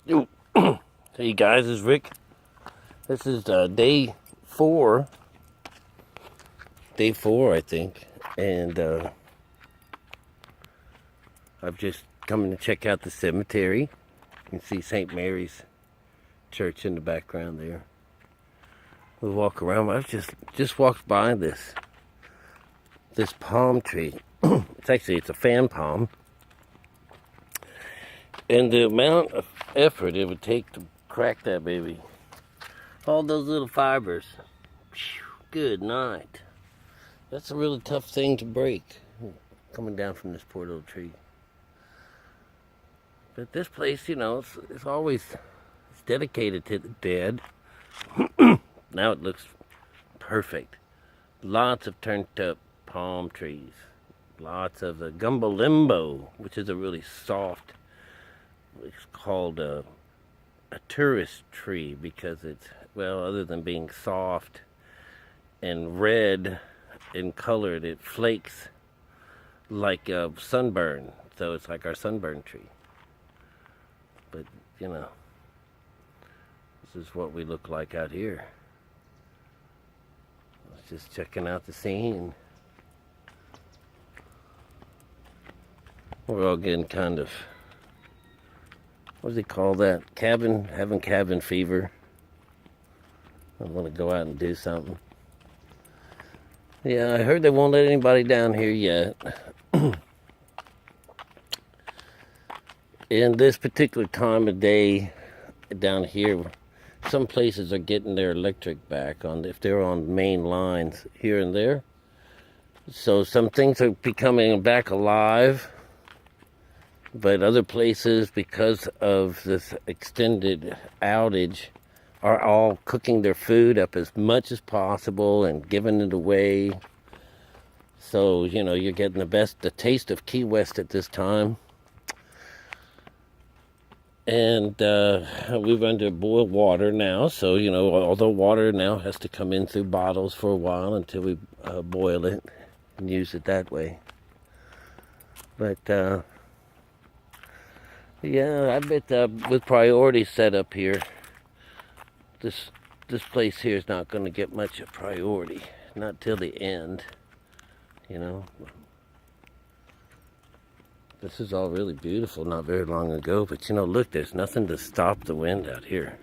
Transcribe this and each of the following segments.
Yo, hey guys, it's Rick. This is day four, I think, and I've just come to check out the cemetery. You can see St. Mary's Church in the background there. We'll walk around. I've just walked by this palm tree. It's a fan palm, and the amount of effort it would take to crack that baby. All those little fibers. Good night. That's a really tough thing to break. Coming down from this poor little tree. But this place, it's always dedicated to the dead. Now it looks perfect. Lots of turned up palm trees. Lots of the gumbo limbo, which is a really soft, it's called a tourist tree because it's, well, other than being soft and red and colored, it flakes like a sunburn. So it's like our sunburn tree. But, this is what we look like out here. I was just checking out the scene. We're all getting kind of, what do they call that? Having cabin fever. I want to go out and do something. Yeah, I heard they won't let anybody down here yet. In this particular time of day down here, some places are getting their electric back on if they're on main lines here and there. So some things are becoming back alive. But other places, because of this extended outage, are all cooking their food up as much as possible and giving it away. So, you're getting the taste of Key West at this time. And we run to boil water now. So, although water now has to come in through bottles for a while until we boil it and use it that way. But, yeah, I bet with priorities set up here, this place here is not going to get much of priority, not till the end, This is all really beautiful not very long ago, but look, there's nothing to stop the wind out here.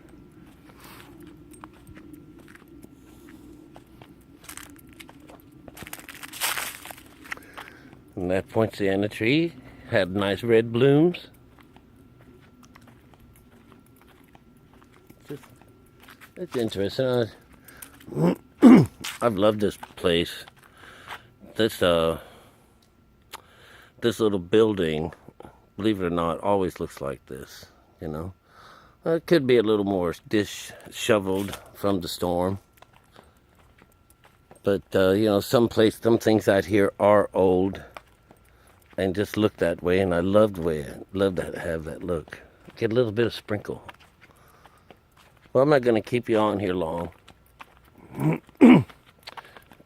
And that poinciana tree had nice red blooms. It's interesting. I've loved this place. This little building, believe it or not, always looks like this, It could be a little more disheveled from the storm. But, some things out here are old and just look that way, and I love to have that look. Get a little bit of sprinkle. Well, I'm not going to keep you on here long.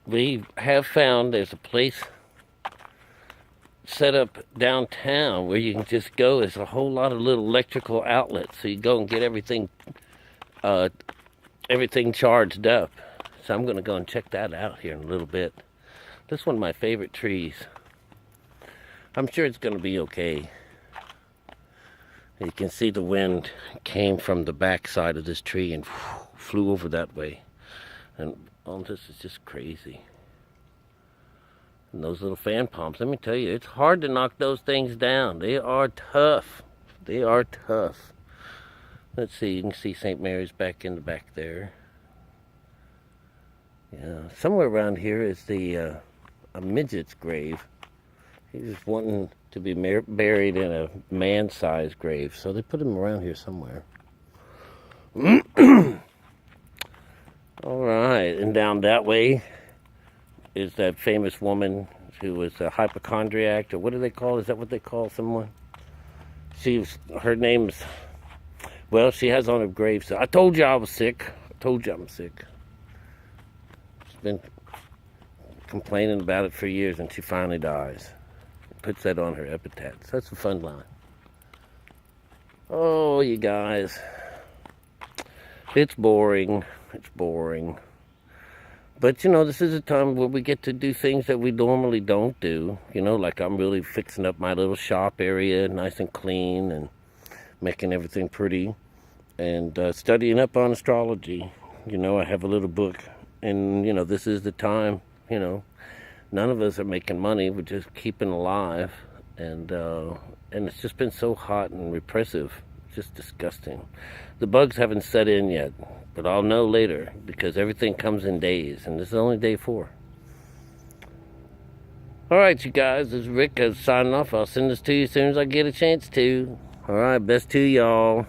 We have found there's a place set up downtown where you can just go. There's a whole lot of little electrical outlets, so you go and get everything charged up. So I'm going to go and check that out here in a little bit. This is one of my favorite trees. I'm sure it's going to be okay. You can see the wind came from the back side of this tree and flew over that way. And all this is just crazy. And those little fan palms, let me tell you, it's hard to knock those things down. They are tough. They are tough. Let's see, you can see St. Mary's back in the back there. Yeah, somewhere around here is a midget's grave. He's wanting to be buried in a man-sized grave, so they put him around here somewhere. All right, and down that way is that famous woman who was a hypochondriac, or what do they call? Is that what they call someone? Her name's, well, she has on her grave. So I told you I was sick. I told you I'm sick. She's been complaining about it for years, and she finally dies. Puts that on her epitaph. So that's a fun line. Oh, you guys. It's boring. It's boring. But, this is a time where we get to do things that we normally don't do. Like I'm really fixing up my little shop area nice and clean and making everything pretty and studying up on astrology. I have a little book and, this is the time, none of us are making money. We're just keeping alive. And it's just been so hot and repressive. Just disgusting. The bugs haven't set in yet, but I'll know later because everything comes in days, and this is only day 4. All right, you guys, this is Rick signing off. I'll send this to you as soon as I get a chance to. All right, best to y'all.